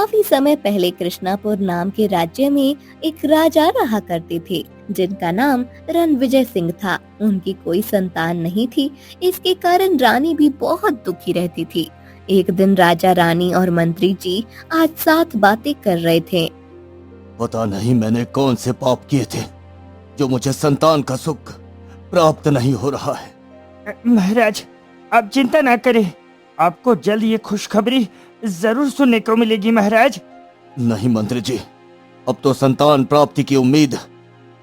काफी समय पहले कृष्णापुर नाम के राज्य में एक राजा रहा करते थे, जिनका नाम रणविजय सिंह था। उनकी कोई संतान नहीं थी। इसके कारण रानी भी बहुत दुखी रहती थी। एक दिन राजा, रानी और मंत्री जी आज साथ बातें कर रहे थे। पता नहीं मैंने कौन से पाप किए थे जो मुझे संतान का सुख प्राप्त नहीं हो रहा है। महाराज, आप चिंता ना करें, आपको जल्द ये खुशखबरी जरूर सुनने को मिलेगी महाराज। नहीं मंत्री जी, अब तो संतान प्राप्ति की उम्मीद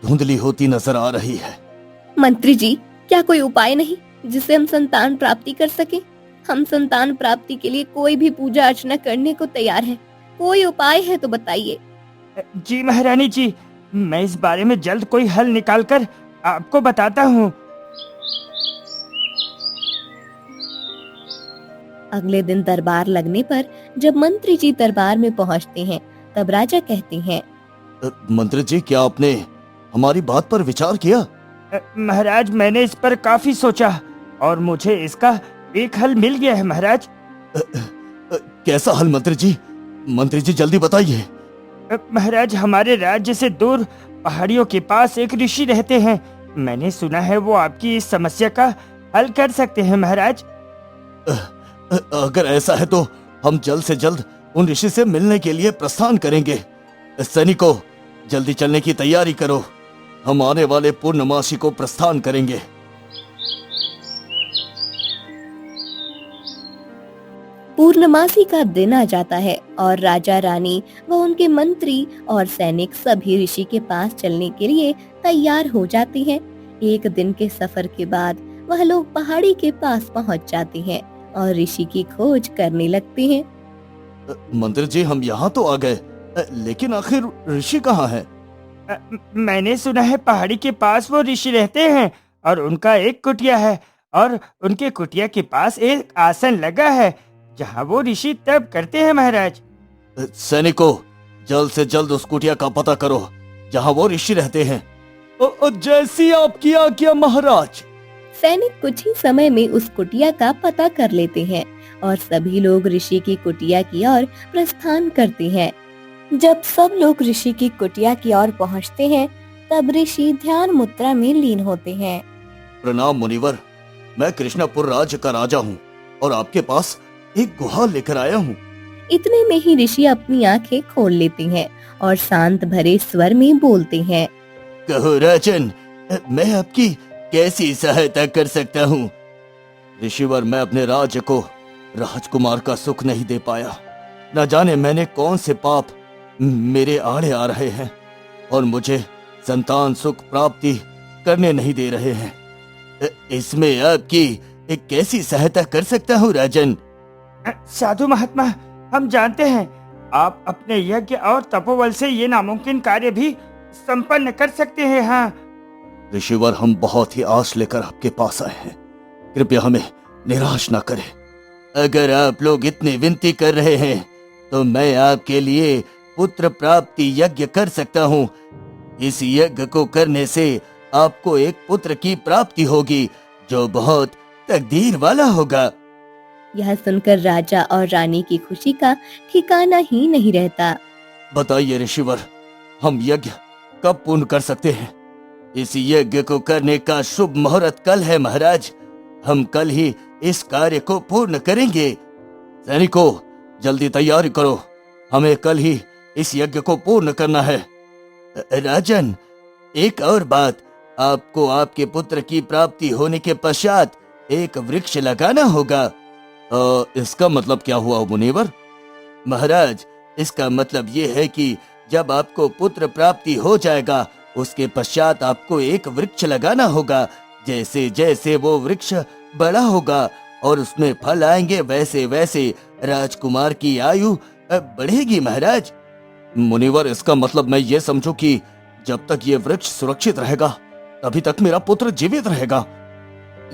धुंधली होती नजर आ रही है। मंत्री जी, क्या कोई उपाय नहीं जिससे हम संतान प्राप्ति कर सके? हम संतान प्राप्ति के लिए कोई भी पूजा अर्चना करने को तैयार हैं। कोई उपाय है तो बताइए। जी महारानी जी, मैं इस बारे में जल्द कोई हल निकालकर आपको बताता हूँ। अगले दिन दरबार लगने पर जब मंत्री जी दरबार में पहुंचते हैं, तब राजा कहते हैं, मंत्री जी, क्या आपने हमारी बात पर विचार किया? महाराज, मैंने इस पर काफी सोचा और मुझे इसका एक हल मिल गया है महाराज। कैसा हल मंत्री जी? मंत्री जी जल्दी बताइए। महाराज, हमारे राज्य से दूर पहाड़ियों के पास एक ऋषि रहते हैं। मैंने सुना है वो आपकी इस समस्या का हल कर सकते हैं महाराज। अगर ऐसा है तो हम जल्द से जल्द उन ऋषि से मिलने के लिए प्रस्थान करेंगे। सैनिकों, जल्दी चलने की तैयारी करो। हम आने वाले पूर्णमासी को प्रस्थान करेंगे। पूर्णमासी का दिन आ जाता है और राजा, रानी व उनके मंत्री और सैनिक सभी ऋषि के पास चलने के लिए तैयार हो जाते हैं। एक दिन के सफर के बाद वह लोग पहाड़ी के पास पहुंच जाते हैं और ऋषि की खोज करने लगते हैं। मंत्री जी, हम यहाँ तो आ गए, लेकिन आखिर ऋषि कहाँ है? मैंने सुना है पहाड़ी के पास वो ऋषि रहते हैं और उनका एक कुटिया है और उनके कुटिया के पास एक आसन लगा है जहाँ वो ऋषि तप करते हैं महाराज। सैनिकों, जल्द से जल्द उस कुटिया का पता करो जहाँ वो ऋषि रहते हैं। जैसी आपकी आज्ञा महाराज। सैनिक कुछ ही समय में उस कुटिया का पता कर लेते हैं और सभी लोग ऋषि की कुटिया की ओर प्रस्थान करते हैं। जब सब लोग ऋषि की कुटिया की ओर पहुंचते हैं, तब ऋषि ध्यान मुद्रा में लीन होते हैं। प्रणाम मुनिवर, मैं कृष्णापुर राज्य का राजा हूँ और आपके पास एक गुहा लेकर आया हूँ। इतने में ही ऋषि अपनी आंखें खोल लेते हैं और शांत भरे स्वर में बोलते हैं, कहो राजन, मैं आपकी कैसी सहायता कर सकता हूँ? ऋषिवर, मैं अपने राज्य को राजकुमार का सुख नहीं दे पाया। न जाने मैंने कौन से पाप मेरे आड़े आ रहे हैं और मुझे संतान सुख प्राप्ति करने नहीं दे रहे हैं। इसमें आपकी एक कैसी सहायता कर सकता हूँ राजन? साधु महात्मा, हम जानते हैं आप अपने यज्ञ और तपोबल से ये नामुमकिन कार्य भी संपन्न कर सकते हैं। हाँ ऋषिवर, हम बहुत ही आस लेकर आपके पास आए हैं, कृपया हमें निराश न करें। अगर आप लोग इतनी विनती कर रहे हैं तो मैं आपके लिए पुत्र प्राप्ति यज्ञ कर सकता हूँ। इस यज्ञ को करने से आपको एक पुत्र की प्राप्ति होगी जो बहुत तकदीर वाला होगा। यह सुनकर राजा और रानी की खुशी का ठिकाना ही नहीं रहता। बताइए ऋषिवर, हम यज्ञ कब पूर्ण कर सकते हैं? इस यज्ञ को करने का शुभ मुहूर्त कल है महाराज। हम कल ही इस कार्य को पूर्ण करेंगे। सैनिकों, जल्दी तैयारी करो, हमें कल ही इस यज्ञ को पूर्ण करना है। राजन, एक और बात, आपको आपके पुत्र की प्राप्ति होने के पश्चात एक वृक्ष लगाना होगा। इसका मतलब क्या हुआ मुनिवर? महाराज, इसका मतलब ये है कि जब आपको पुत्र प्राप्ति हो जाएगा उसके पश्चात आपको एक वृक्ष लगाना होगा। जैसे जैसे वो वृक्ष बड़ा होगा और उसमें फल आएंगे, वैसे वैसे राजकुमार की आयु बढ़ेगी महाराज। मुनिवर, इसका मतलब मैं ये समझूं कि जब तक ये वृक्ष सुरक्षित रहेगा तभी तक मेरा पुत्र जीवित रहेगा?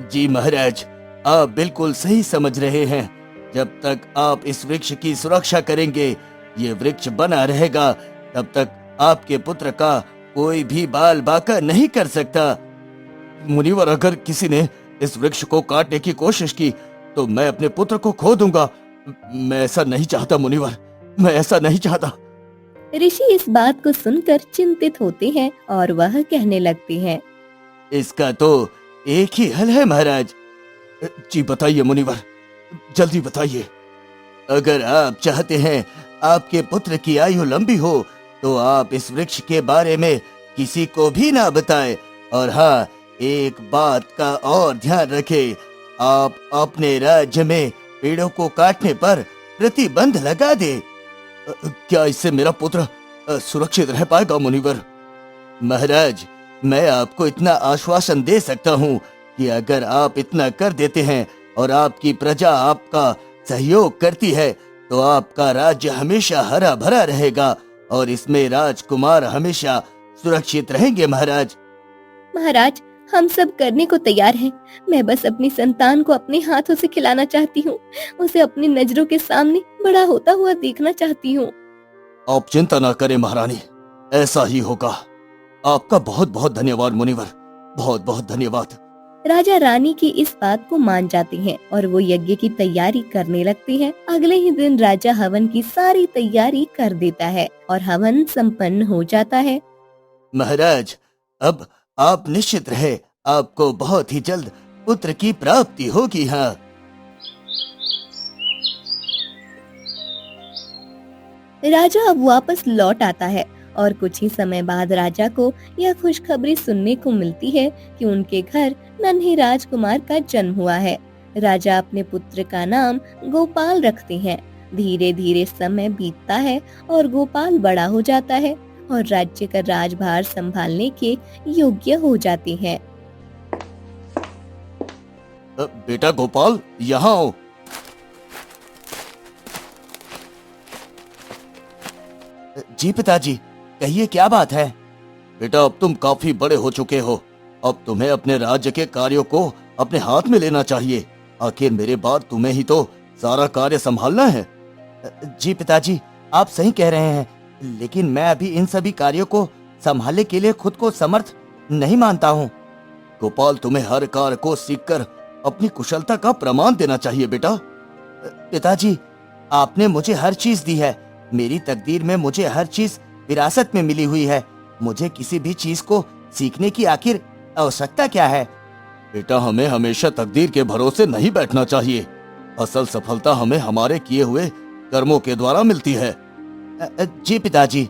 जी महाराज, आप बिल्कुल सही समझ रहे हैं। जब तक आप इस वृक्ष की सुरक्षा करेंगे, ये वृक्ष बना रहेगा, तब तक आपके पुत्र का कोई भी बाल बाका नहीं कर सकता। मुनिवर, अगर किसी ने इस वृक्ष को काटने की कोशिश की तो मैं अपने पुत्र को खो दूंगा। मैं ऐसा नहीं चाहता मुनिवर, मैं ऐसा नहीं चाहता। ऋषि इस बात को सुनकर चिंतित होते हैं और वह कहने लगते हैं। इसका तो एक ही हल है महाराज। जी बताइए मुनिवर, जल्दी बताइए। अगर आप चाहते हैं आपके पुत्र की आयु लंबी हो तो आप इस वृक्ष के बारे में किसी को भी ना बताएं। और हाँ, एक बात का और ध्यान रखें, आप अपने राज्य में पेड़ों को काटने पर प्रतिबंध लगा दें। क्या इससे मेरा पुत्र सुरक्षित रह पाएगा मुनिवर? महाराज, मैं आपको इतना आश्वासन दे सकता हूँ कि अगर आप इतना कर देते हैं और आपकी प्रजा आपका सहयोग करती है तो आपका राज्य हमेशा हरा भरा रहेगा और इसमें राजकुमार हमेशा सुरक्षित रहेंगे महाराज। महाराज, हम सब करने को तैयार हैं। मैं बस अपनी संतान को अपने हाथों से खिलाना चाहती हूँ। उसे अपनी नजरों के सामने बड़ा होता हुआ देखना चाहती हूँ। आप चिंता ना करें महारानी, ऐसा ही होगा। आपका बहुत बहुत धन्यवाद मुनिवर, बहुत बहुत धन्यवाद। राजा रानी की इस बात को मान जाते हैं और वो यज्ञ की तैयारी करने लगते हैं। अगले ही दिन राजा हवन की सारी तैयारी कर देता है और हवन संपन्न हो जाता है। महाराज, अब आप निश्चित रहे, आपको बहुत ही जल्द पुत्र की प्राप्ति होगी। हाँ, राजा अब वापस लौट आता है और कुछ ही समय बाद राजा को यह खुशखबरी सुनने को मिलती है कि उनके घर नन्हे राजकुमार का जन्म हुआ है। राजा अपने पुत्र का नाम गोपाल रखते हैं। धीरे धीरे समय बीतता है और गोपाल बड़ा हो जाता है और राज्य का राजभार संभालने के योग्य हो जाते हैं। बेटा गोपाल, यहाँ आओ। जी पिताजी, कहिए क्या बात है? बेटा, अब तुम काफी बड़े हो चुके हो। अब तुम्हें अपने राज्य के कार्यों को अपने हाथ में लेना चाहिए। आखिर मेरे बाद तुम्हें ही तो सारा कार्य संभालना है। जी पिताजी, आप सही कह रहे हैं, लेकिन मैं अभी इन सभी कार्यों को संभालने के लिए खुद को समर्थ नहीं मानता हूँ। गोपाल, तुम्हें हर कार्य को सीखकर अपनी कुशलता का प्रमाण देना चाहिए बेटा। पिताजी, आपने मुझे हर चीज दी है। मेरी तकदीर में मुझे हर चीज विरासत में मिली हुई है। मुझे किसी भी चीज को सीखने की आखिर आवश्यकता क्या है? बेटा, हमें हमेशा तकदीर के भरोसे नहीं बैठना चाहिए। असल सफलता हमें हमारे किए हुए कर्मों के द्वारा मिलती है। जी पिताजी।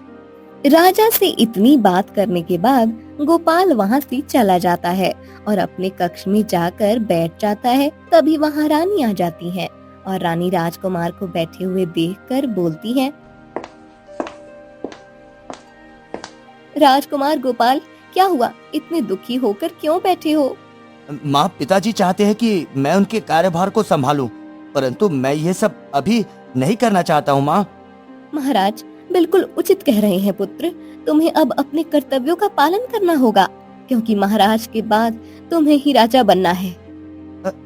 राजा से इतनी बात करने के बाद गोपाल वहाँ से चला जाता है और अपने कक्ष में जाकर बैठ जाता है। तभी वहाँ रानी आ जाती है और रानी राजकुमार को बैठे हुए देखकर बोलती है। राजकुमार गोपाल, क्या हुआ? इतने दुखी होकर क्यों बैठे हो? माँ, पिताजी चाहते हैं कि मैं उनके कार्यभार को संभालूं, परंतु मैं ये सब अभी नहीं करना चाहता हूँ माँ। महाराज, बिल्कुल उचित कह रहे हैं पुत्र। तुम्हें अब अपने कर्तव्यों का पालन करना होगा, क्योंकि महाराज के बाद तुम्हें ही राजा बनना है।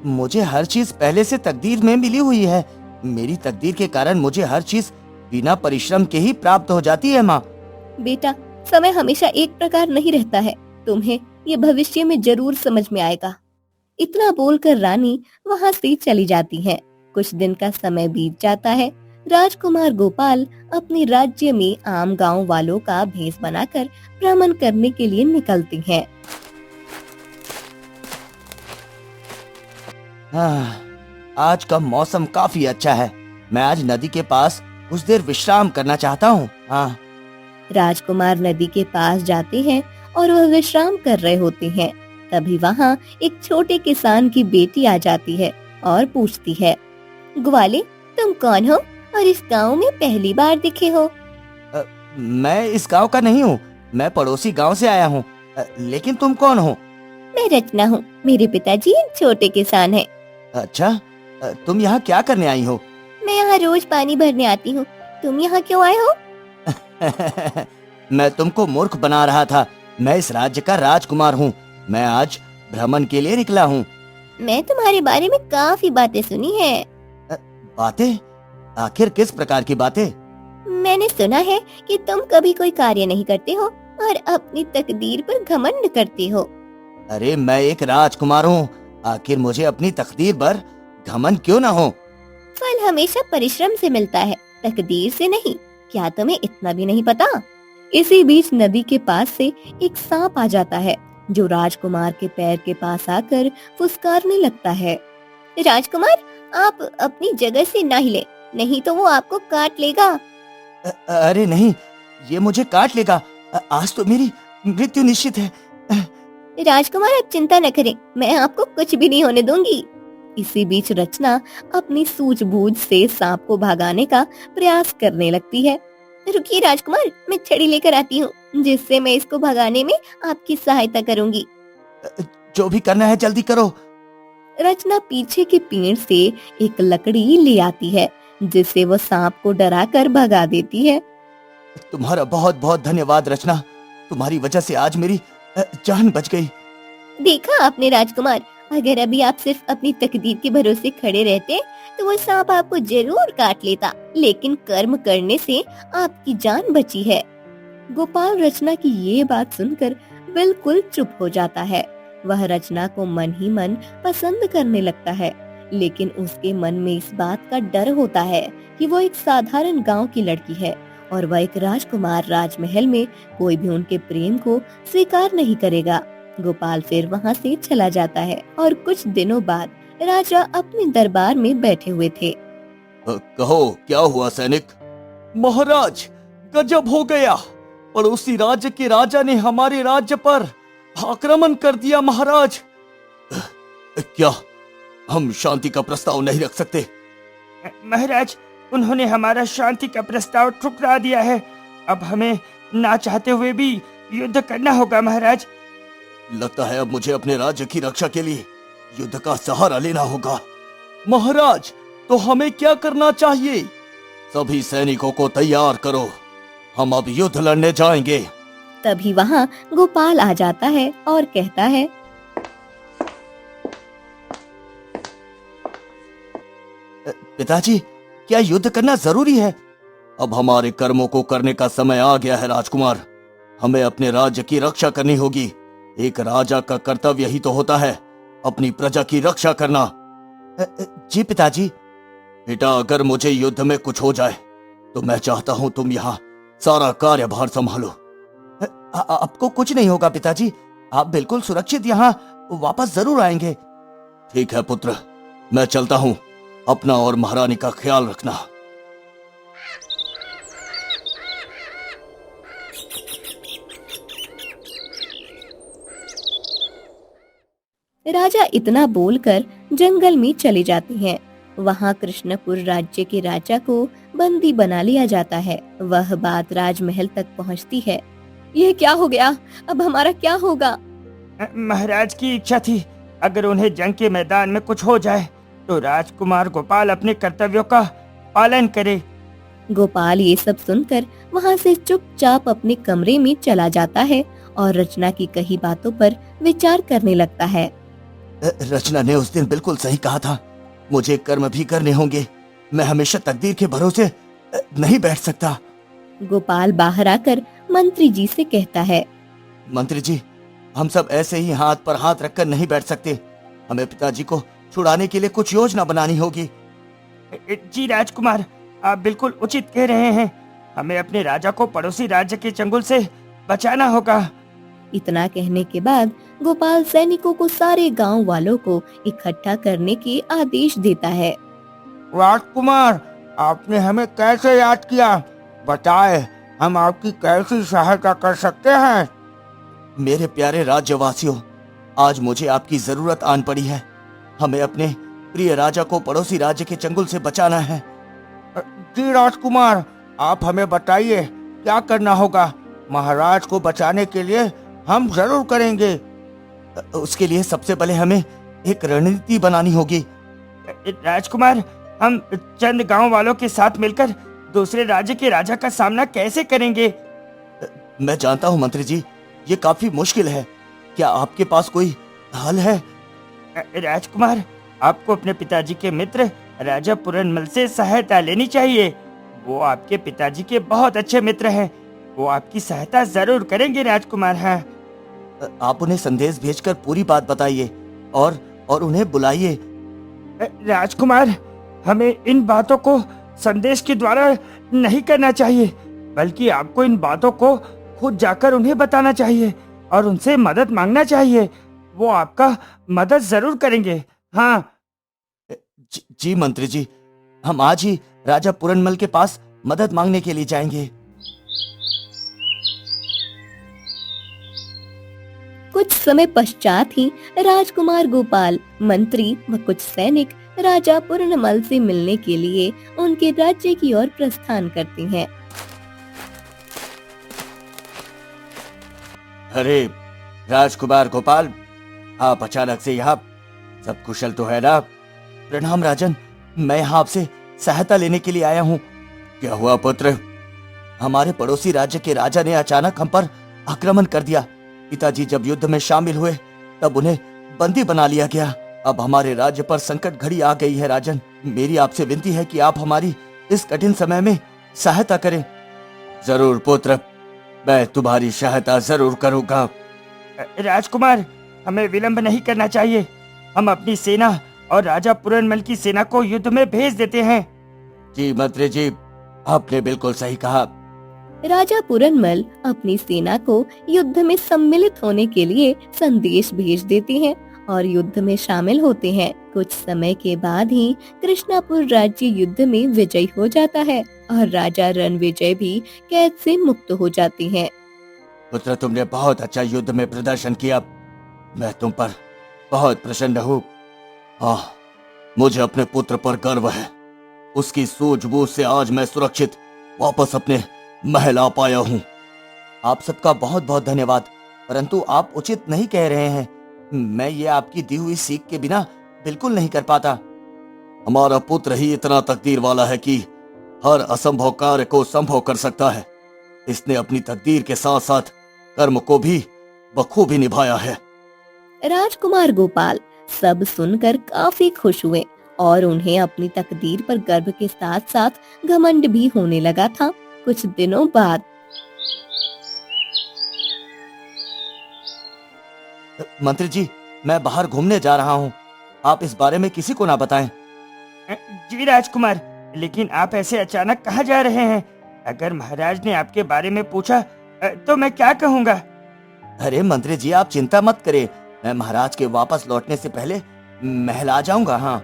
मुझे हर चीज पहले से तकदीर में मिली हुई है। मेरी तकदीर के कारण मुझे हर चीज बिना परिश्रम के ही प्राप्त हो जाती है माँ। बेटा, समय हमेशा एक प्रकार नहीं रहता है। तुम्हें ये भविष्य में जरूर समझ में आएगा। इतना बोलकर रानी वहाँ से चली जाती है। कुछ दिन का समय बीत जाता है। राजकुमार गोपाल अपने राज्य में आम गांव वालों का भेष बनाकर भ्रमण करने के लिए निकलते हैं। आज का मौसम काफी अच्छा है। मैं आज नदी के पास कुछ देर विश्राम करना चाहता हूँ। राजकुमार नदी के पास जाते हैं और वह विश्राम कर रहे होते हैं। तभी वहाँ एक छोटे किसान की बेटी आ जाती है और पूछती है, ग्वाले, तुम कौन हो और इस गांव में पहली बार दिखे हो? मैं इस गांव का नहीं हूँ, मैं पड़ोसी गांव से आया हूँ। लेकिन तुम कौन हो? मैं रचना हूँ। मेरे पिताजी छोटे किसान हैं। अच्छा, तुम यहाँ क्या करने आई हो? मैं यहाँ रोज पानी भरने आती हूँ। तुम यहाँ क्यों आए हो? मैं तुमको मूर्ख बना रहा था। मैं इस राज्य का राजकुमार हूँ। मैं आज भ्रमण के लिए निकला हूँ। मैं तुम्हारे बारे में काफी बातें सुनी है। बातें? आखिर किस प्रकार की बातें? मैंने सुना है कि तुम कभी कोई कार्य नहीं करते हो और अपनी तकदीर पर घमंड करते हो। अरे, मैं एक राजकुमार हूँ। आखिर मुझे अपनी तकदीर पर घमंड क्यों ना हो? फल हमेशा परिश्रम से मिलता है। तकदीर से नहीं। क्या तुम्हें इतना भी नहीं पता? इसी बीच नदी के पास से एक सांप आ जाता है, जो राजकुमार के पैर के पास आकर फुसकारने लगता है। राजकुमार, आप अपनी जगह से ना हिले, नहीं तो वो आपको काट लेगा। अरे नहीं, ये मुझे काट लेगा। आज तो मेरी मृत्यु निश्चित है। राजकुमार, आप चिंता न करें, मैं आपको कुछ भी नहीं होने दूंगी। इसी बीच रचना अपनी सूझबूझ से सांप को भगाने का प्रयास करने लगती है। रुकिए राजकुमार, मैं छड़ी लेकर आती हूँ, जिससे मैं इसको भगाने में आपकी सहायता करूंगी। जो भी करना है जल्दी करो। रचना पीछे के पेड़ से एक लकड़ी ले आती है, जिससे वो सांप को डराकर भगा देती है। तुम्हारा बहुत बहुत धन्यवाद रचना, तुम्हारी वजह से आज मेरी जान बच गई। देखा आपने राजकुमार, अगर अभी आप सिर्फ अपनी तकदीर के भरोसे खड़े रहते तो वो सांप आपको जरूर काट लेता, लेकिन कर्म करने से आपकी जान बची है। गोपाल रचना की ये बात सुनकर बिल्कुल चुप हो जाता है। वह रचना को मन ही मन पसंद करने लगता है, लेकिन उसके मन में इस बात का डर होता है कि वो एक साधारण गांव की लड़की है और वह एक राजकुमार राजमहल में कोई भी उनके प्रेम को स्वीकार नहीं करेगा। गोपाल फिर वहाँ से चला जाता है और कुछ दिनों बाद राजा अपने दरबार में बैठे हुए थे। कहो क्या हुआ सैनिक? महाराज, गजब हो गया, पड़ोसी राज्य के राजा ने हमारे राज्य पर आक्रमण कर दिया। महाराज, क्या हम शांति का प्रस्ताव नहीं रख सकते? महाराज, उन्होंने हमारा शांति का प्रस्ताव ठुकरा दिया है। अब हमें ना चाहते हुए भी युद्ध करना होगा महाराज। लगता है अब मुझे अपने राज्य की रक्षा के लिए युद्ध का सहारा लेना होगा। महाराज, तो हमें क्या करना चाहिए? सभी सैनिकों को तैयार करो, हम अब युद्ध लड़ने जाएंगे। तभी वहाँ गोपाल आ जाता है और कहता है, पिताजी, क्या युद्ध करना जरूरी है? अब हमारे कर्मों को करने का समय आ गया है राजकुमार। हमें अपने राज्य की रक्षा करनी होगी। एक राजा का कर्तव्य ही तो होता है अपनी प्रजा की रक्षा करना। जी पिताजी। बेटा, अगर मुझे युद्ध में कुछ हो जाए तो मैं चाहता हूँ तुम यहाँ सारा कार्यभार संभालो। आपको कुछ नहीं होगा पिताजी, आप बिल्कुल सुरक्षित यहाँ वापस जरूर आएंगे। ठीक है पुत्र, मैं चलता हूँ। अपना और महारानी का ख्याल रखना। राजा इतना बोलकर जंगल में चले जाते हैं। वहाँ कृष्णपुर राज्य के राजा को बंदी बना लिया जाता है। वह बात राजमहल तक पहुँचती है। यह क्या हो गया? अब हमारा क्या होगा? महाराज की इच्छा थी, अगर उन्हें जंग के मैदान में कुछ हो जाए तो राजकुमार गोपाल अपने कर्तव्यों का पालन करे। गोपाल ये सब सुनकर वहाँ से चुपचाप अपने कमरे में चला जाता है और रचना की कही बातों पर विचार करने लगता है। रचना ने उस दिन बिल्कुल सही कहा था, मुझे कर्म भी करने होंगे। मैं हमेशा तकदीर के भरोसे नहीं बैठ सकता। गोपाल बाहर आकर मंत्री जी से कहता है, मंत्री जी, हम सब ऐसे ही हाथ पर हाथ रखकर नहीं बैठ सकते। हमें पिताजी को छुड़ाने के लिए कुछ योजना बनानी होगी। जी राजकुमार, आप बिल्कुल उचित कह रहे हैं। हमें अपने राजा को पड़ोसी राज्य के चंगुल से बचाना होगा। इतना कहने के बाद गोपाल सैनिकों को सारे गांव वालों को इकट्ठा करने के आदेश देता है। राजकुमार, आपने हमें कैसे याद किया? बताएं, हम आपकी कैसी सहायता कर सकते हैं? मेरे प्यारे राज्यवासियों, आज मुझे आपकी जरूरत आन पड़ी है। हमें अपने प्रिय राजा को पड़ोसी राज्य के चंगुल से बचाना है। जी राजकुमार, आप हमें बताइए क्या करना होगा। महाराज को बचाने के लिए हम जरूर करेंगे। उसके लिए सबसे पहले हमें एक रणनीति बनानी होगी। राजकुमार, हम चंद गांव वालों के साथ मिलकर दूसरे राज्य के राजा का सामना कैसे करेंगे? मैं जानता हूँ मंत्री जी, ये काफी मुश्किल है। क्या आपके पास कोई हल है? राजकुमार, आपको अपने पिताजी के मित्र राजा पुरनमल से सहायता लेनी चाहिए। वो आपके पिताजी के बहुत अच्छे मित्र हैं। वो आपकी सहायता जरूर करेंगे राजकुमार। हाँ, आप उन्हें संदेश भेजकर पूरी बात बताइए और उन्हें बुलाइए। राजकुमार, हमें इन बातों को संदेश के द्वारा नहीं करना चाहिए, बल्कि आपको इन बातों को खुद जाकर उन्हें बताना चाहिए और उनसे मदद मांगना चाहिए। वो आपका मदद जरूर करेंगे। हाँ। जी मंत्री जी, हम आज ही राजा पूरनमल के पास मदद मांगने के लिए जाएंगे। कुछ समय पश्चात ही राजकुमार गोपाल, मंत्री व कुछ सैनिक राजा पूर्णमल से मिलने के लिए उनके राज्य की ओर प्रस्थान करते हैं। अरे राजकुमार गोपाल, आप अचानक से यहाँ, सब कुशल तो है ना? प्रणाम राजन, मैं यहाँ आपसे सहायता लेने के लिए आया हूँ। क्या हुआ पुत्र? हमारे पड़ोसी राज्य के राजा ने अचानक हम पर आक्रमण कर दिया। पिताजी जब युद्ध में शामिल हुए तब उन्हें बंदी बना लिया गया। अब हमारे राज्य पर संकट घड़ी आ गई है राजन। मेरी आपसे विनती है कि आप हमारी इस कठिन समय में सहायता करें। जरूर पुत्र, मैं तुम्हारी सहायता जरूर करूंगा। राजकुमार, हमें विलंब नहीं करना चाहिए। हम अपनी सेना और राजा पूरनमल की सेना को युद्ध में भेज देते हैं। जी मंत्री जी, आपने बिल्कुल सही कहा। राजा पूरनमल अपनी सेना को युद्ध में सम्मिलित होने के लिए संदेश भेज देते हैं और युद्ध में शामिल होते हैं। कुछ समय के बाद ही कृष्णापुर राज्य युद्ध में विजयी हो जाता है और राजा रणविजय भी कैद से मुक्त हो जाते हैं। पुत्र, तुमने बहुत अच्छा युद्ध में प्रदर्शन किया। मैं तुम पर बहुत प्रसन्न हूँ। हाँ, मुझे अपने पुत्र पर गर्व है। उसकी सूझबूझ से आज मैं सुरक्षित वापस अपने महल आ पाया हूँ। आप सबका बहुत बहुत धन्यवाद, परंतु आप उचित नहीं कह रहे हैं। मैं ये आपकी दी हुई सीख के बिना बिल्कुल नहीं कर पाता। हमारा पुत्र ही इतना तकदीर वाला है कि हर असंभव कार्य को संभव कर सकता है। इसने अपनी तकदीर के साथ साथ कर्म को भी बखूबी निभाया है। राजकुमार गोपाल सब सुनकर काफी खुश हुए और उन्हें अपनी तकदीर पर गर्व के साथ साथ घमंड भी होने लगा था। कुछ दिनों बाद मंत्री जी, मैं बाहर घूमने जा रहा हूँ। आप इस बारे में किसी को ना बताएं। जी राजकुमार, लेकिन आप ऐसे अचानक कहाँ जा रहे हैं? अगर महाराज ने आपके बारे में पूछा तो मैं क्या कहूँगा? अरे मंत्री जी, आप चिंता मत करें। मैं महाराज के वापस लौटने से पहले महल आ जाऊंगा। हाँ।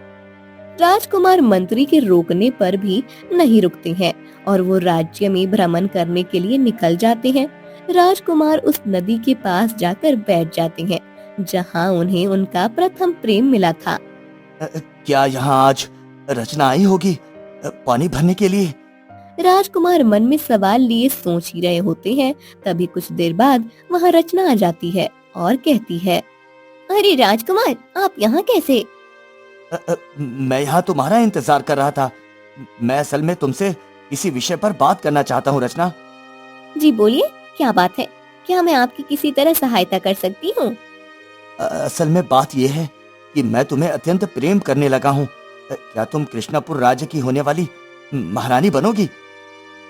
राजकुमार मंत्री के रोकने पर भी नहीं रुकते हैं और वो राज्य में भ्रमण करने के लिए निकल जाते हैं। राजकुमार उस नदी के पास जाकर बैठ जाते हैं जहाँ उन्हें उनका प्रथम प्रेम मिला था। क्या यहाँ आज रचना आई होगी पानी भरने के लिए? राजकुमार मन में सवाल लिए सोच ही रहे होते हैं, तभी कुछ देर बाद वहाँ रचना आ जाती है और कहती है, अरे राजकुमार, आप यहाँ कैसे? मैं यहाँ तुम्हारा इंतजार कर रहा था। मैं असल में तुमसे किसी विषय पर बात करना चाहता हूँ रचना। जी बोलिए, क्या बात है? क्या मैं आपकी किसी तरह सहायता कर सकती हूँ? असल में बात यह है कि मैं तुम्हें अत्यंत प्रेम करने लगा हूँ। क्या तुम कृष्णापुर राज्य की होने वाली महारानी बनोगी?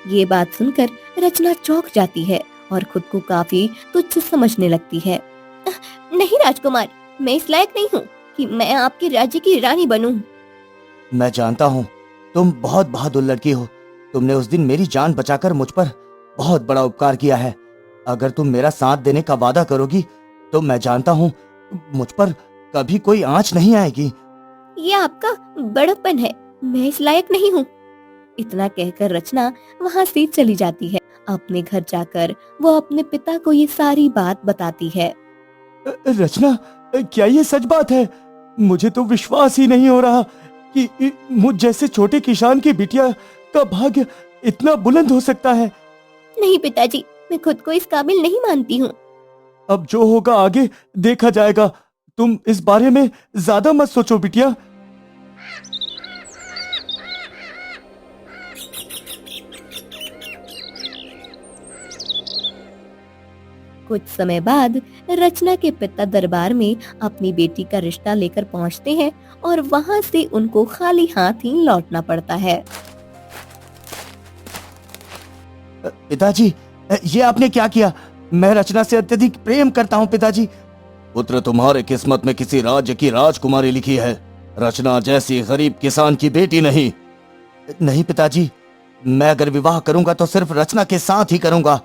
ये बात सुनकर रचना चौंक जाती है और खुद को काफी तुच्छ समझने लगती है। नहीं राजकुमार, मैं इस लायक नहीं हूँ कि मैं आपके राज्य की रानी बनूं। मैं जानता हूँ तुम बहुत बहादुर लड़की हो। तुमने उस दिन मेरी जान बचाकर मुझ पर बहुत बड़ा उपकार किया है। अगर तुम मेरा साथ देने का वादा करोगी तो मैं जानता हूँ मुझ पर कभी कोई आंच नहीं आएगी। ये आपका बड़प्पन है, मैं इस लायक नहीं हूँ। इतना कहकर रचना वहाँ से चली जाती है। अपने घर जाकर वो अपने पिता को ये सारी बात बताती है। रचना, क्या ये सच बात है? मुझे तो विश्वास ही नहीं हो रहा कि मुझ जैसे छोटे किसान की बिटिया का भाग्य इतना बुलंद हो सकता है। नहीं पिताजी, मैं खुद को इस काबिल नहीं मानती हूँ। अब जो होगा आगे देखा जाएगा। तुम इस बारे में ज्यादा मत सोचो बिटिया। कुछ समय बाद रचना के पिता दरबार में अपनी बेटी का रिश्ता लेकर पहुंचते हैं और वहां से उनको खाली हाथ ही लौटना पड़ता है। पिताजी, ये आपने क्या किया? मैं रचना से अत्यधिक प्रेम करता हूँ पिताजी। पुत्र, तुम्हारे किस्मत में किसी राज्य की राजकुमारी लिखी है, रचना जैसी गरीब किसान की बेटी नहीं। नहीं पिताजी, मैं अगर विवाह करूंगा तो सिर्फ रचना के साथ ही करूंगा।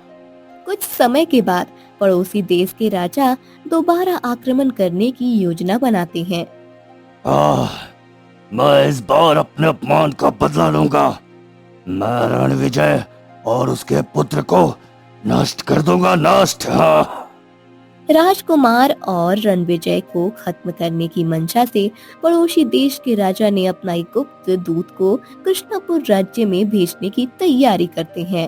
कुछ समय के बाद पड़ोसी देश के राजा दोबारा आक्रमण करने की योजना बनाते हैं। मैं इस बार अपने अपमान का बदला लूंगा। मैं रणविजय और उसके पुत्र को नष्ट कर दूंगा, नष्ट। राजकुमार और रणविजय को खत्म करने की मंशा से पड़ोसी देश के राजा ने अपना एक गुप्त दूत को कृष्णपुर राज्य में भेजने की तैयारी करते हैं।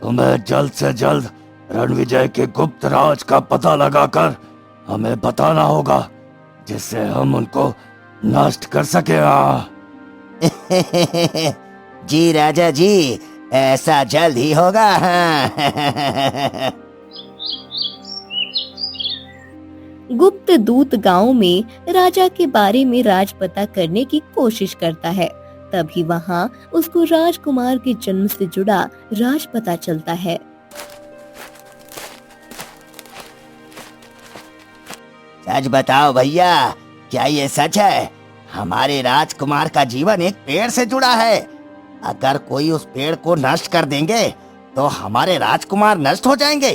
तुम्हें जल्द से जल्द रणविजय के गुप्त राज का पता लगाकर हमें बताना होगा, जिससे हम उनको नष्ट कर सके। जी राजा जी, ऐसा जल्द ही होगा। गुप्त दूत गांव में राजा के बारे में राज पता करने की कोशिश करता है। तभी वहां उसको राजकुमार के जन्म से जुड़ा राज पता चलता है। सच बताओ भैया, क्या ये सच है? हमारे राजकुमार का जीवन एक पेड़ से जुड़ा है। अगर कोई उस पेड़ को नष्ट कर देंगे तो हमारे राजकुमार नष्ट हो जाएंगे।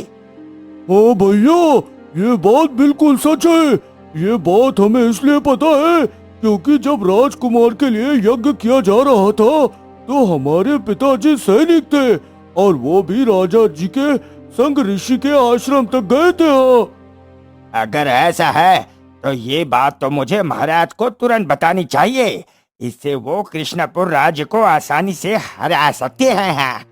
ओ भैया, ये बात बिल्कुल सच है। ये बात हमें इसलिए पता है क्योंकि जब राजकुमार के लिए यज्ञ किया जा रहा था तो हमारे पिताजी सैनिक थे और वो भी राजा जी के संग ऋषि के आश्रम तक गए थे। अगर ऐसा है तो ये बात तो मुझे महाराज को तुरंत बतानी चाहिए। इससे वो कृष्णपुर राज्य को आसानी से हरा सकते हैं।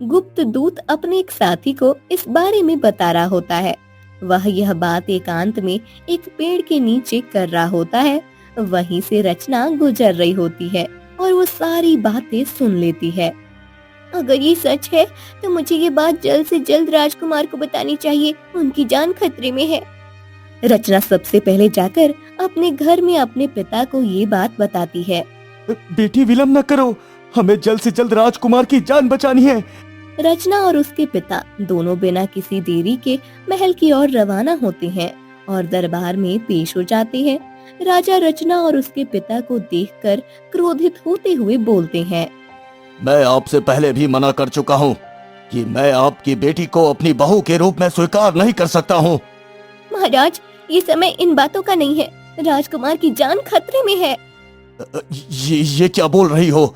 गुप्त दूत अपने एक साथी को इस बारे में बता रहा होता है। वह यह बात एकांत में एक पेड़ के नीचे कर रहा होता है। वहीं से रचना गुजर रही होती है और वो सारी बातें सुन लेती है। अगर ये सच है तो मुझे ये बात जल्द से जल्द राजकुमार को बतानी चाहिए, उनकी जान खतरे में है। रचना सबसे पहले जाकर अपने घर में अपने पिता को ये बात बताती है। बेटी, विलम्ब न करो, हमें जल्द से जल्द राजकुमार की जान बचानी है। रचना और उसके पिता दोनों बिना किसी देरी के महल की ओर रवाना होते हैं और दरबार में पेश हो जाते हैं। राजा रचना और उसके पिता को देखकर क्रोधित होते हुए बोलते हैं। मैं आपसे पहले भी मना कर चुका हूँ कि मैं आपकी बेटी को अपनी बहू के रूप में स्वीकार नहीं कर सकता हूँ। महाराज, ये समय इन बातों का नहीं है। राजकुमार की जान खतरे में है। ये क्या बोल रही हो?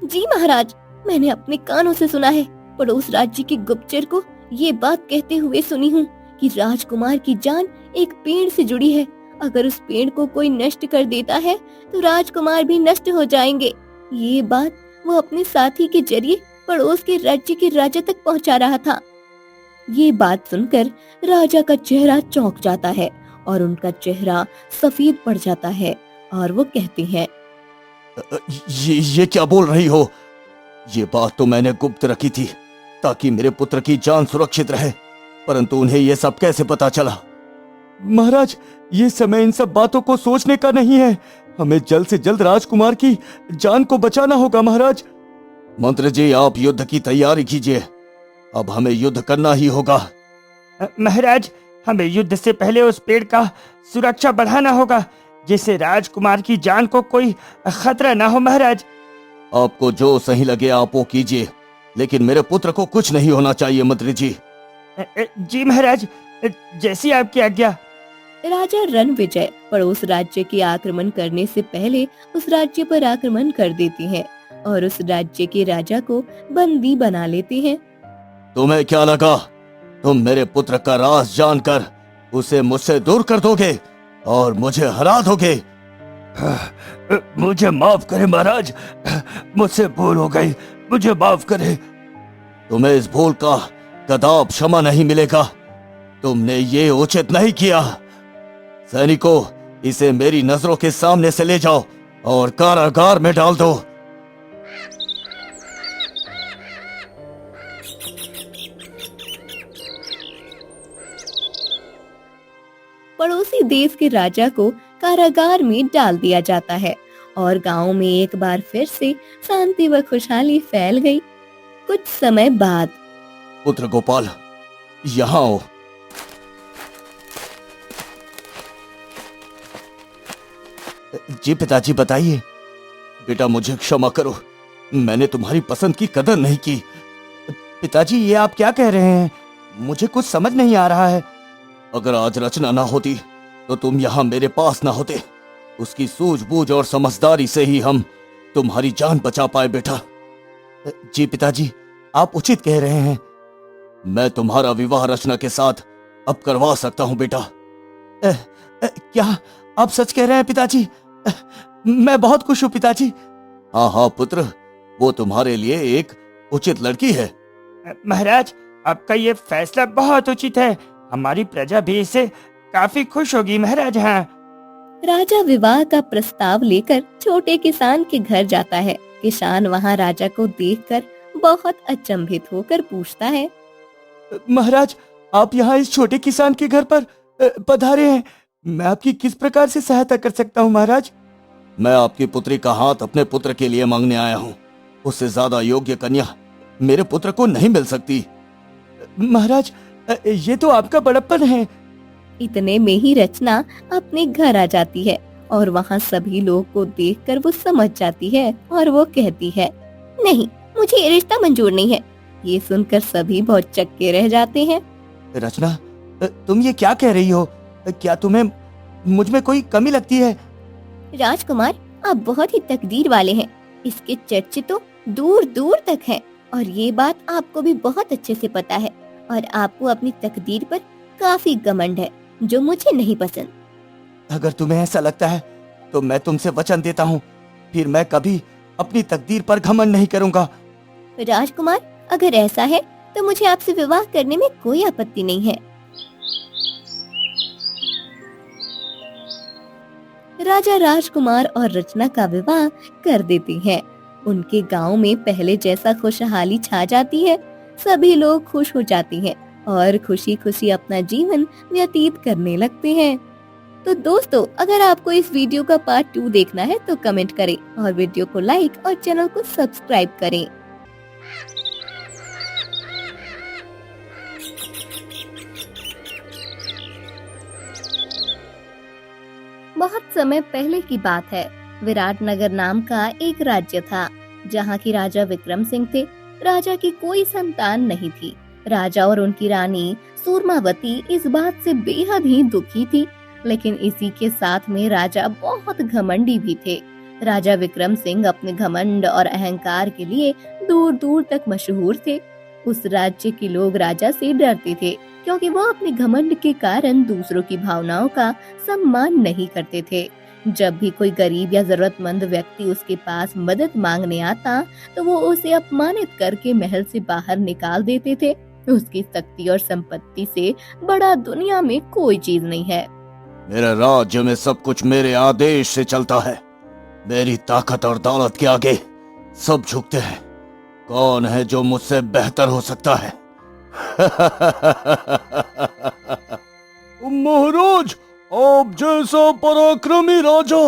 जी महाराज, मैंने अपने कानों से सुना है। पड़ोस राज्य के गुप्तचर को ये बात कहते हुए सुनी हूँ कि राजकुमार की जान एक पेड़ से जुड़ी है। अगर उस पेड़ को कोई नष्ट कर देता है तो राजकुमार भी नष्ट हो जाएंगे। ये बात वो अपने साथी के जरिए पड़ोस के राज्य के राजा तक पहुँचा रहा था। ये बात सुनकर राजा का चेहरा चौंक जाता है और उनका चेहरा सफेद पड़ जाता है और वो कहते हैं, ये क्या बोल रही हो? ये बात तो मैंने गुप्त रखी थी ताकि मेरे पुत्र की जान सुरक्षित रहे, परंतु उन्हें ये सब कैसे पता चला? महाराज, ये समय इन सब बातों को सोचने का नहीं है। हमें जल्द से जल्द राजकुमार की जान को बचाना होगा। महाराज, मंत्री जी, आप युद्ध की तैयारी कीजिए। अब हमें युद्ध करना ही होगा। महाराज, हमें युद्ध से पहले उस पेड़ का सुरक्षा बढ़ाना होगा, जिससे राजकुमार की जान को कोई खतरा ना हो। महाराज, आपको जो सही लगे आप वो कीजिए, लेकिन मेरे पुत्र को कुछ नहीं होना चाहिए। मंत्री जी। जी महाराज, जैसी आपकी आज्ञा। राजा रणविजय पड़ोस राज्य के आक्रमण करने से पहले उस राज्य पर आक्रमण कर देते हैं और उस राज्य के राजा को बंदी बना लेते हैं। तुम्हें क्या लगा तुम मेरे पुत्र का राज जानकर उसे मुझसे दूर कर दोगे और मुझे हरा दोगे? मुझे माफ करें महाराज, मुझसे भूल हो गई, मुझे माफ करें। तुम्हें इस भूल का कदाप क्षमा नहीं मिलेगा। तुमने ये उचित नहीं किया। सैनिकों, इसे मेरी नजरों के सामने से ले जाओ और कारागार में डाल दो। पड़ोसी देश के राजा को कारागार में डाल दिया जाता है और गांव में एक बार फिर से शांति व खुशहाली फैल गई। कुछ समय बाद, पुत्र गोपाल, यहाँ आओ। जी पिताजी, बताइए। बेटा, मुझे क्षमा करो। मैंने तुम्हारी पसंद की कदर नहीं की। पिताजी, ये आप क्या कह रहे हैं? मुझे कुछ समझ नहीं आ रहा है। अगर आज रचना ना होती तो तुम यहाँ मेरे पास ना होते। उसकी सूझबूझ और समझदारी से ही हम तुम्हारी जान बचा पाए बेटा। जी पिताजी, आप उचित कह रहे हैं। मैं तुम्हारा विवाह रचना के साथ अब करवा सकता हूँ बेटा। क्या आप सच कह रहे हैं पिताजी? मैं बहुत खुश हूँ पिताजी। हाँ हाँ पुत्र, वो तुम्हारे लिए एक उचित लड़की है। महाराज, आपका ये फैसला बहुत उचित है। हमारी प्रजा भी इससे काफी खुश होगी महाराज। हाँ। राजा विवाह का प्रस्ताव लेकर छोटे किसान के घर जाता है। किसान वहाँ राजा को देखकर बहुत अचंभित होकर पूछता है, महाराज, आप यहाँ इस छोटे किसान के घर पर पधारे हैं। मैं आपकी किस प्रकार से सहायता कर सकता हूँ महाराज? मैं आपकी पुत्री का हाथ अपने पुत्र के लिए मांगने आया हूँ। उससे ज्यादा योग्य कन्या मेरे पुत्र को नहीं मिल सकती। महाराज, ये तो आपका बड़प्पन है। इतने में ही रचना अपने घर आ जाती है और वहाँ सभी लोग को देखकर वो समझ जाती है और वो कहती है, नहीं, मुझे ये रिश्ता मंजूर नहीं है। ये सुनकर सभी बहुत चक्के रह जाते हैं। रचना, तुम ये क्या कह रही हो? क्या तुम्हें मुझ में कोई कमी लगती है? राजकुमार, आप बहुत ही तकदीर वाले हैं। इसके चर्चे तो दूर दूर तक हैं और ये बात आपको भी बहुत अच्छे से पता है और आपको अपनी तकदीर पर काफी घमंड है, जो मुझे नहीं पसंद। अगर तुम्हें ऐसा लगता है तो मैं तुमसे वचन देता हूँ, फिर मैं कभी अपनी तकदीर पर घमंड नहीं करूँगा। राजकुमार, अगर ऐसा है तो मुझे आपसे विवाह करने में कोई आपत्ति नहीं है। राजा राजकुमार और रचना का विवाह कर देते हैं। उनके गांव में पहले जैसा खुशहाली छा जाती है। सभी लोग खुश हो जाते हैं और खुशी खुशी अपना जीवन व्यतीत करने लगते हैं। तो दोस्तों, अगर आपको इस वीडियो का पार्ट 2 देखना है तो कमेंट करें और वीडियो को लाइक और चैनल को सब्सक्राइब करें। बहुत समय पहले की बात है। विराटनगर नाम का एक राज्य था, जहाँ की राजा विक्रम सिंह थे। राजा की कोई संतान नहीं थी। राजा और उनकी रानी सूरमावती इस बात से बेहद ही दुखी थी, लेकिन इसी के साथ में राजा बहुत घमंडी भी थे। राजा विक्रम सिंह अपने घमंड और अहंकार के लिए दूर दूर तक मशहूर थे। उस राज्य के लोग राजा से डरते थे, क्योंकि वो अपने घमंड के कारण दूसरों की भावनाओं का सम्मान नहीं करते थे। जब भी कोई गरीब या जरूरतमंद व्यक्ति उसके पास मदद मांगने आता, तो वो उसे अपमानित करके महल से बाहर निकाल देते थे। उसकी शक्ति और संपत्ति से बड़ा दुनिया में कोई चीज नहीं है। मेरे राज्य में सब कुछ मेरे आदेश से चलता है। मेरी ताकत और दौलत के आगे सब झुकते हैं। कौन है जो मुझसे बेहतर हो सकता है? महाराज, आप जैसा पराक्रमी राजा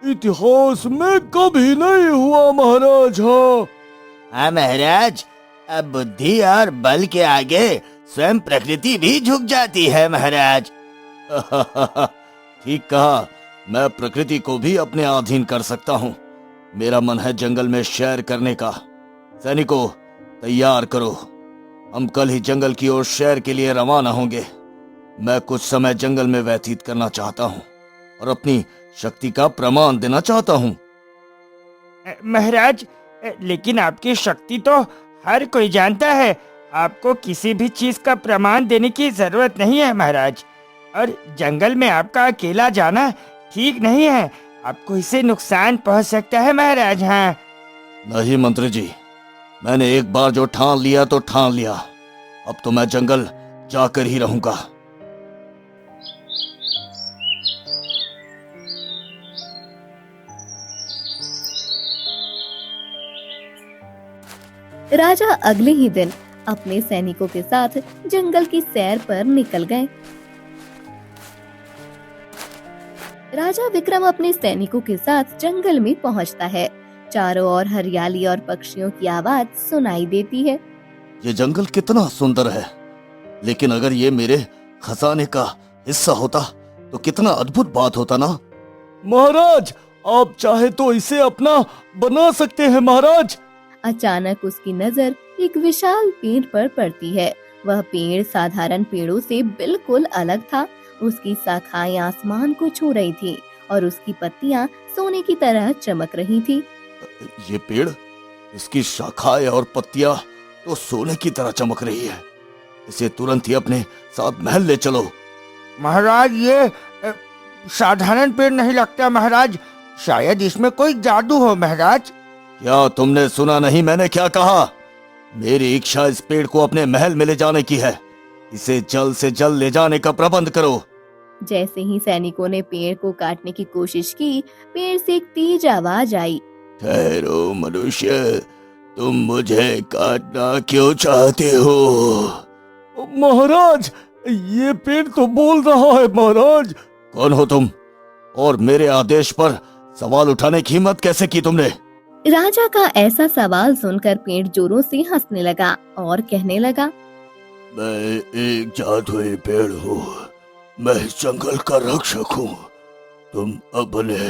इतिहास में कभी नहीं हुआ महाराज। हाँ महाराज, अब बुद्धि और बल के आगे स्वयं प्रकृति भी झुक जाती है महाराज। ठीक कहा, मैं प्रकृति को भी अपने अधीन कर सकता हूँ। मेरा मन है जंगल में सैर करने का। सैनिकों, तैयार करो, हम कल ही जंगल की ओर सैर के लिए रवाना होंगे। मैं कुछ समय जंगल में व्यतीत करना चाहता हूँ और अपनी शक्ति का प्रमाण देना चाहता हूँ। महाराज, लेकिन आपकी शक्ति तो हर कोई जानता है। आपको किसी भी चीज का प्रमाण देने की जरूरत नहीं है महाराज। और जंगल में आपका अकेला जाना ठीक नहीं है। आपको इससे नुकसान पहुंच सकता है महाराज। हाँ। नहीं मंत्री जी, मैंने एक बार जो ठान लिया तो ठान लिया। अब तो मैं जंगल जाकर ही रहूंगा। राजा अगले ही दिन अपने सैनिकों के साथ जंगल की सैर पर निकल गए। राजा विक्रम अपने सैनिकों के साथ जंगल में पहुंचता है। चारों ओर हरियाली और पक्षियों की आवाज सुनाई देती है। ये जंगल कितना सुंदर है, लेकिन अगर ये मेरे खजाने का हिस्सा होता तो कितना अद्भुत बात होता ना। महाराज, आप चाहे तो इसे अपना बना सकते हैं महाराज। अचानक उसकी नजर एक विशाल पेड़ पर पड़ती है। वह पेड़ साधारण पेड़ों से बिल्कुल अलग था। उसकी शाखाएं आसमान को छू रही थी और उसकी पत्तियां सोने की तरह चमक रही थी। ये पेड़, इसकी शाखाएं और पत्तियां तो सोने की तरह चमक रही है। इसे तुरंत ही अपने साथ महल ले चलो। महाराज, ये साधारण पेड़ नहीं लगता महाराज, शायद इसमें कोई जादू हो महाराज। क्या तुमने सुना नहीं मैंने क्या कहा? मेरी इच्छा इस पेड़ को अपने महल में ले जाने की है। इसे जल्द से जल्द ले जाने का प्रबंध करो। जैसे ही सैनिकों ने पेड़ को काटने की कोशिश की, पेड़ से एक तेज आवाज आई। ठहरो मनुष्य, तुम मुझे काटना क्यों चाहते हो? महाराज, ये पेड़ तो बोल रहा है महाराज। कौन हो तुम और मेरे आदेश पर सवाल उठाने की हिम्मत कैसे की तुमने? राजा का ऐसा सवाल सुनकर पेड़ जोरों से हंसने लगा और कहने लगा, मैं एक जादुई पेड़ हूँ। मैं इस जंगल का रक्षक हूँ। तुम अपने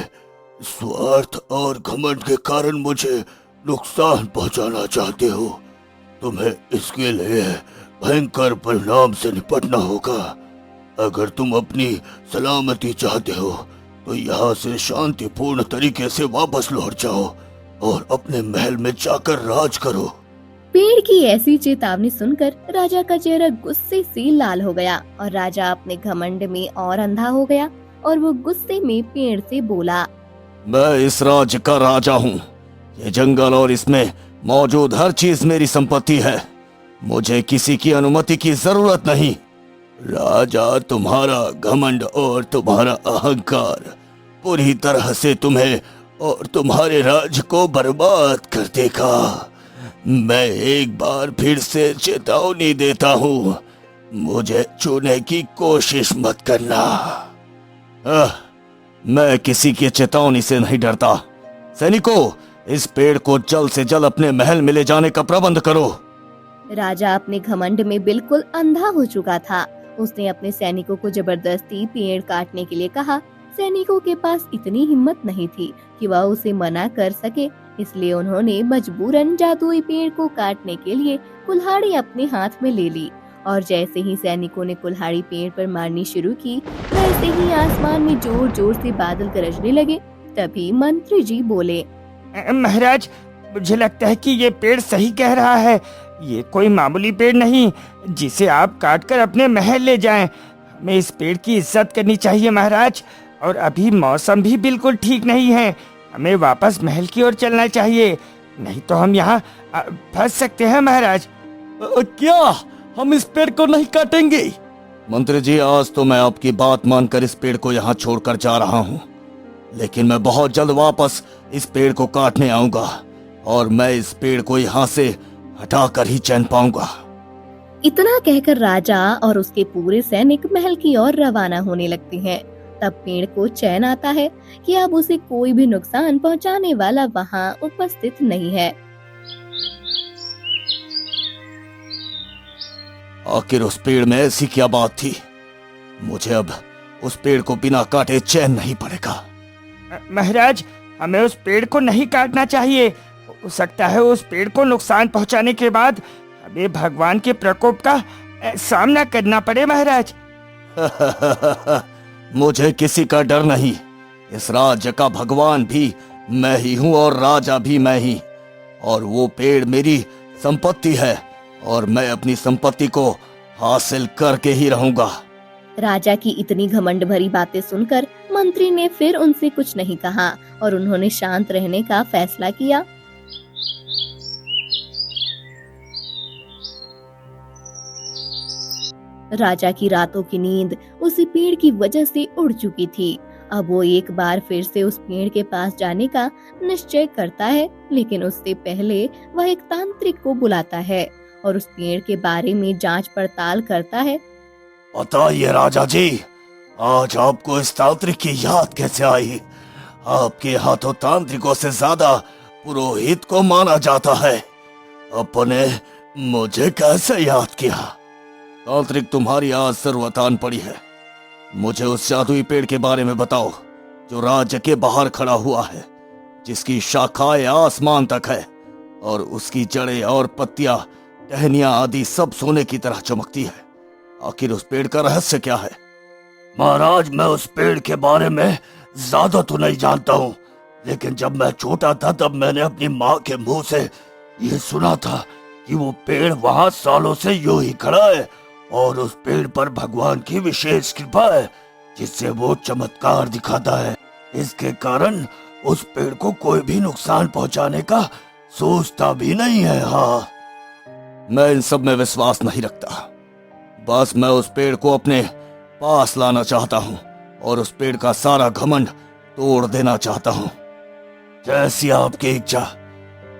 स्वार्थ और घमंड के कारण मुझे नुकसान पहुँचाना चाहते हो। तुम्हें इसके लिए भयंकर परिणाम से निपटना होगा। अगर तुम अपनी सलामती चाहते हो तो यहाँ से शांतिपूर्ण तरीके से वापस लौट जाओ और अपने महल में जाकर राज करो। पेड़ की ऐसी चेतावनी सुनकर राजा का चेहरा गुस्से से लाल हो गया और राजा अपने घमंड में और अंधा हो गया और वो गुस्से में पेड़ से बोला, मैं इस राज्य का राजा हूँ। ये जंगल और इसमें मौजूद हर चीज मेरी संपत्ति है। मुझे किसी की अनुमति की जरूरत नहीं। राजा, तुम्हारा घमंड और तुम्हारा अहंकार पूरी तरह से तुम्हें और तुम्हारे राज्य को बर्बाद कर देगा। मैं एक बार फिर से चेतावनी देता हूँ, मुझे छूने की कोशिश मत करना। मैं किसी की चेतावनी से नहीं डरता। सैनिकों, इस पेड़ को जल्द से जल्द अपने महल में ले जाने का प्रबंध करो। राजा अपने घमंड में बिल्कुल अंधा हो चुका था। उसने अपने सैनिकों को जबरदस्ती पेड़ काटने के लिए कहा। सैनिकों के पास इतनी हिम्मत नहीं थी कि वह उसे मना कर सके, इसलिए उन्होंने मजबूरन जादुई पेड़ को काटने के लिए कुल्हाड़ी अपने हाथ में ले ली। और जैसे ही सैनिकों ने कुल्हाड़ी पेड़ पर मारनी शुरू की, वैसे ही आसमान में जोर जोर से बादल गरजने लगे। तभी मंत्री जी बोले, महाराज, मुझे लगता है कि ये पेड़ सही कह रहा है। ये कोई मामूली पेड़ नहीं जिसे आप काटकर अपने महल ले जाएं। हमें इस पेड़ की इज्जत करनी चाहिए महाराज। और अभी मौसम भी बिल्कुल ठीक नहीं है। हमें वापस महल की ओर चलना चाहिए, नहीं तो हम यहाँ फंस सकते हैं महाराज। क्या हम इस पेड़ को नहीं काटेंगे? मंत्री जी, आज तो मैं आपकी बात मानकर इस पेड़ को यहाँ छोड़कर जा रहा हूँ, लेकिन मैं बहुत जल्द वापस इस पेड़ को काटने आऊंगा और मैं इस पेड़ को यहाँ से हटाकर ही चैन पाऊंगा। इतना कहकर राजा और उसके पूरे सैनिक महल की ओर रवाना होने लगते हैं। तब पेड़ को चैन आता है कि अब उसे कोई भी नुकसान पहुंचाने वाला वहां उपस्थित नहीं है। आखिर उस पेड़ में ऐसी क्या बात थी? मुझे अब उस पेड़ को बिना काटे चैन नहीं पड़ेगा। महाराज, हमें उस पेड़ को नहीं काटना चाहिए। हो सकता है उस पेड़ को नुकसान पहुंचाने के बाद हमें भगवान के प्रकोप का सामना करना पड़े महाराज। मुझे किसी का डर नहीं। इस राज्य का भगवान भी मैं ही हूँ और राजा भी मैं ही। और वो पेड़ मेरी संपत्ति है और मैं अपनी संपत्ति को हासिल करके ही रहूंगा। राजा की इतनी घमंड भरी बातें सुनकर मंत्री ने फिर उनसे कुछ नहीं कहा और उन्होंने शांत रहने का फैसला किया। राजा की रातों की नींद उसी पेड़ की वजह से उड़ चुकी थी। अब वो एक बार फिर से उस पेड़ के पास जाने का निश्चय करता है, लेकिन उससे पहले वह एक तांत्रिक को बुलाता है और उस पेड़ के बारे में जांच पड़ताल करता है। बताइए राजा जी, आज आपको इस तांत्रिक की याद कैसे आई? आपके यहाँ तो तांत्रिकों से ज्यादा पुरोहित को माना जाता है। अपने मुझे कैसे याद किया? तांत्रिक, तुम्हारी आज सर्वतान पड़ी है। मुझे उस जादुई पेड़ के बारे में बताओ जो राज्य के बाहर खड़ा हुआ है, जिसकी शाखाएं आसमान तक है और उसकी जड़ें और पत्तियां, टहनियां आदि सब सोने की तरह चमकती है। आखिर उस पेड़ का रहस्य क्या है? महाराज, मैं उस पेड़ के बारे में ज्यादा तो नहीं जानता हूँ, लेकिन जब मैं छोटा था तब मैंने अपनी माँ के मुंह से ये सुना था कि वो पेड़ वहां सालों से यूं ही खड़ा है और उस पेड़ पर भगवान की विशेष कृपा है जिससे वो चमत्कार दिखाता है। इसके कारण उस पेड़ को कोई भी नुकसान पहुंचाने का सोचता भी नहीं है। हाँ, मैं इन सब में विश्वास नहीं रखता। बस मैं उस पेड़ को अपने पास लाना चाहता हूँ और उस पेड़ का सारा घमंड तोड़ देना चाहता हूँ। जैसी आपकी इच्छा,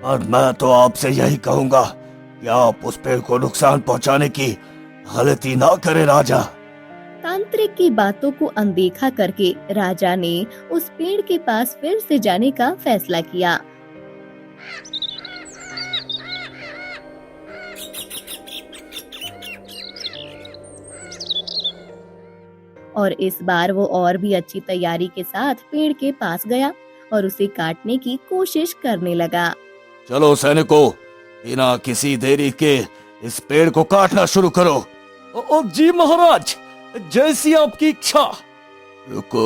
और मैं तो आपसे यही कहूंगा कि आप उस पेड़ को नुकसान पहुंचाने की गलती ना करें राजा। तांत्रिक की बातों को अनदेखा करके राजा ने उस पेड़ के पास फिर से जाने का फैसला किया। और इस बार वो और भी अच्छी तैयारी के साथ पेड़ के पास गया और उसे काटने की कोशिश करने लगा। चलो सैनिकों, बिना किसी देरी के इस पेड़ को काटना शुरू करो। जी महाराज, जैसी आपकी इच्छा। रुको,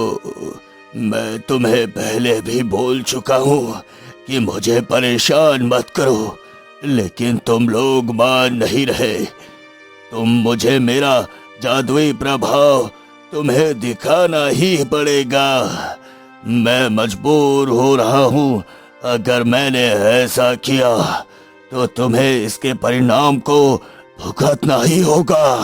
मैं तुम्हें पहले भी बोल चुका हूँ कि मुझे परेशान मत करो, लेकिन तुम लोग मान नहीं रहे। तुम मुझे मेरा जादुई प्रभाव तुम्हें दिखाना ही पड़ेगा। मैं मजबूर हो रहा हूँ। अगर मैंने ऐसा किया तो तुम्हें इसके परिणाम को भुगतना ही होगा।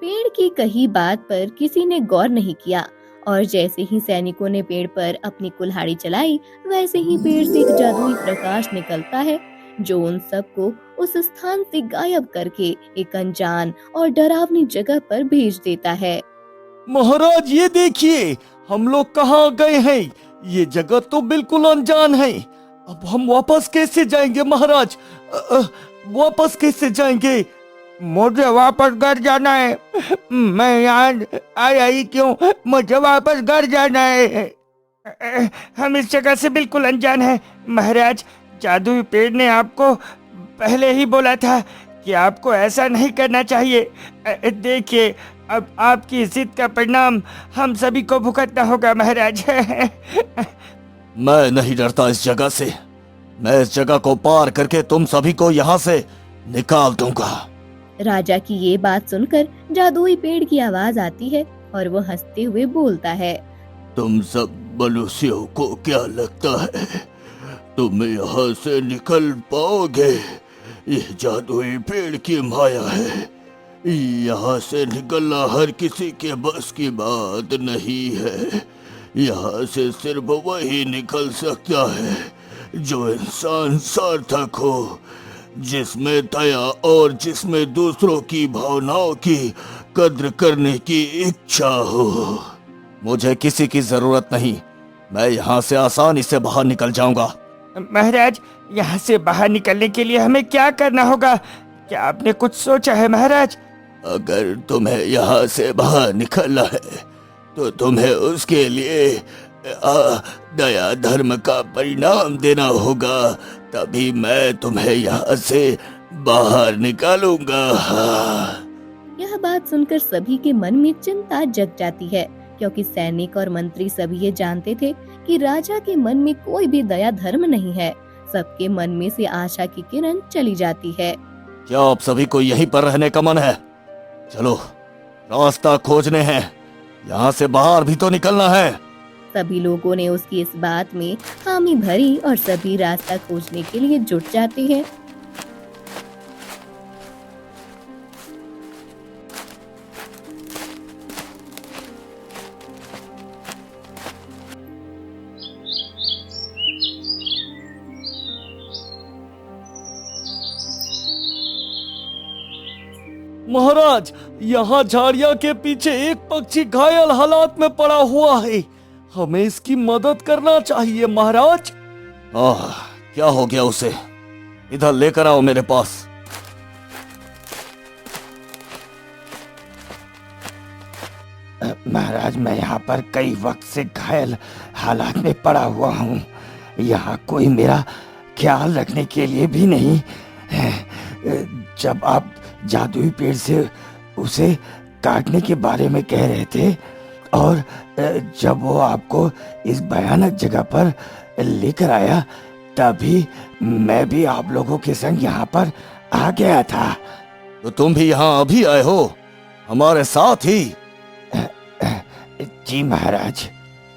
पेड़ की कही बात पर किसी ने गौर नहीं किया और जैसे ही सैनिकों ने पेड़ पर अपनी कुल्हाड़ी चलाई, वैसे ही पेड़ से एक जादुई प्रकाश निकलता है जो उन सबको उस स्थान से गायब करके एक अनजान और डरावनी जगह पर भेज देता है। महाराज, ये देखिए, हम लोग कहाँ गए हैं? ये जगह तो बिल्कुल अनजान है। अब हम वापस कैसे जाएंगे महाराज? वापस कैसे जाएंगे? मुझे वापस घर जाना है। मैं यहाँ आया ही क्यों? मुझे वापस घर जाना है। हम इस जगह से बिल्कुल अनजान हैं। महाराज, जादुई पेड़ ने आपको पहले ही बोला था कि आपको ऐसा नहीं करना चाहिए। देखिए, अब आपकी जिद का परिणाम हम सभी को भुगतना होगा महाराज। मैं नहीं डरता इस जगह से। मैं इस जगह को पार करके तुम सभी को यहाँ से निकाल दूंगा। राजा की ये बात सुनकर जादुई पेड़ की आवाज आती है और वो हंसते हुए बोलता है, तुम सब मनुष्यों को क्या लगता है तुम यहाँ से निकल पाओगे? यह जादुई पेड़ की माया है। यहाँ से निकलना हर किसी के बस की बात नहीं है। यहाँ से सिर्फ वही निकल सकता है जो इंसान सार्थक हो, जिसमें दया और जिसमें दूसरों की भावनाओं की कद्र करने की इच्छा हो। मुझे किसी की जरूरत नहीं। मैं यहाँ से आसानी से बाहर निकल जाऊंगा। महाराज, यहाँ से बाहर निकलने के लिए हमें क्या करना होगा? क्या आपने कुछ सोचा है महाराज? अगर तुम्हें यहाँ से बाहर निकलना है तो तुम्हें उसके लिए दया धर्म का परिणाम देना होगा, तभी मैं तुम्हें यहाँ से बाहर निकालूंगा। यह बात सुनकर सभी के मन में चिंता जग जाती है, क्योंकि सैनिक और मंत्री सभी ये जानते थे कि राजा के मन में कोई भी दया धर्म नहीं है। सबके मन में से आशा की किरण चली जाती है। क्या आप सभी को यहीं पर रहने का मन है? चलो, रास्ता खोजने हैं। यहाँ से बाहर भी तो निकलना है। सभी लोगों ने उसकी इस बात में हामी भरी और सभी रास्ता खोजने के लिए जुट जाते हैं। महाराज, यहाँ झाड़िया के पीछे एक पक्षी घायल हालात में पड़ा हुआ है। हमें इसकी मदद करना चाहिए महाराज। क्या हो गया उसे? इधर लेकर आओ मेरे पास। महाराज, मैं यहाँ पर कई वक्त से घायल हालात में पड़ा हुआ हूँ। यहाँ कोई मेरा ख्याल रखने के लिए भी नहीं। जब आप जादुई पेड़ से उसे काटने के बारे में कह रहे थे और जब वो आपको इस भयानक जगह पर लेकर आया, तभी मैं भी आप लोगों के संग यहाँ पर आ गया था। तो तुम भी यहाँ अभी आए हो हमारे साथ ही? जी महाराज।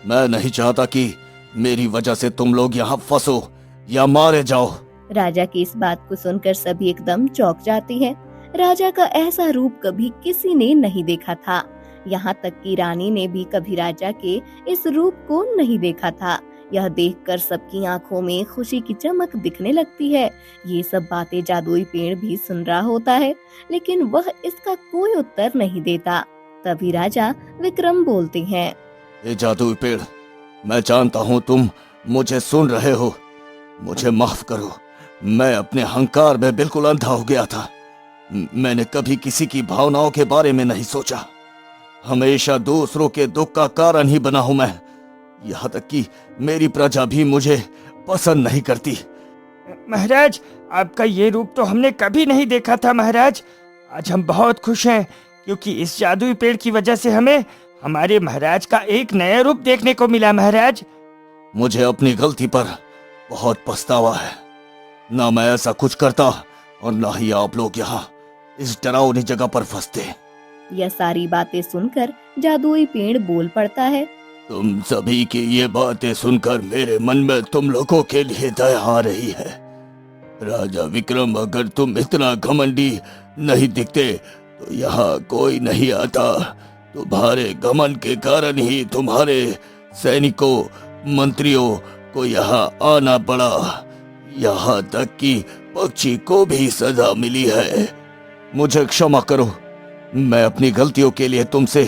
मैं नहीं चाहता कि मेरी वजह से तुम लोग यहाँ फंसो या मारे जाओ। राजा की इस बात को सुनकर सभी एकदम चौंक जाते हैं। राजा का ऐसा रूप कभी किसी ने नहीं देखा था। यहाँ तक कि रानी ने भी कभी राजा के इस रूप को नहीं देखा था। यह देखकर सबकी आंखों में खुशी की चमक दिखने लगती है। ये सब बातें जादुई पेड़ भी सुन रहा होता है, लेकिन वह इसका कोई उत्तर नहीं देता। तभी राजा विक्रम बोलते हैं, ये जादुई पेड़, मैं जानता हूँ तुम मुझे सुन रहे हो। मुझे माफ करो, मैं अपने अहंकार में बिल्कुल अंधा हो गया था। मैंने कभी किसी की भावनाओं के बारे में नहीं सोचा। हमेशा दूसरों के दुख का कारण ही बना हूं मैं। यहाँ तक कि मेरी प्रजा भी मुझे पसंद नहीं करती। महाराज, आपका ये रूप तो हमने कभी नहीं देखा था महाराज। आज हम बहुत खुश हैं क्योंकि इस जादुई पेड़ की वजह से हमें हमारे महाराज का एक नया रूप देखने को मिला महाराज। मुझे अपनी गलती पर बहुत पछतावा है। ना मैं ऐसा कुछ करता और ना ही आप लोग यहाँ इस डरावनी जगह पर फंसते। यह सारी बातें सुनकर जादुई पेड़ बोल पड़ता है, तुम सभी की ये बातें सुनकर मेरे मन में तुम लोगों के लिए दया आ रही है। राजा विक्रम, अगर तुम इतना घमंडी नहीं दिखते तो यहाँ कोई नहीं आता। तुम्हारे घमंड के कारण ही तुम्हारे सैनिकों, मंत्रियों को यहाँ आना पड़ा। यहाँ तक कि पक्षी को भी सजा मिली है। मुझे क्षमा करो। मैं अपनी गलतियों के लिए तुमसे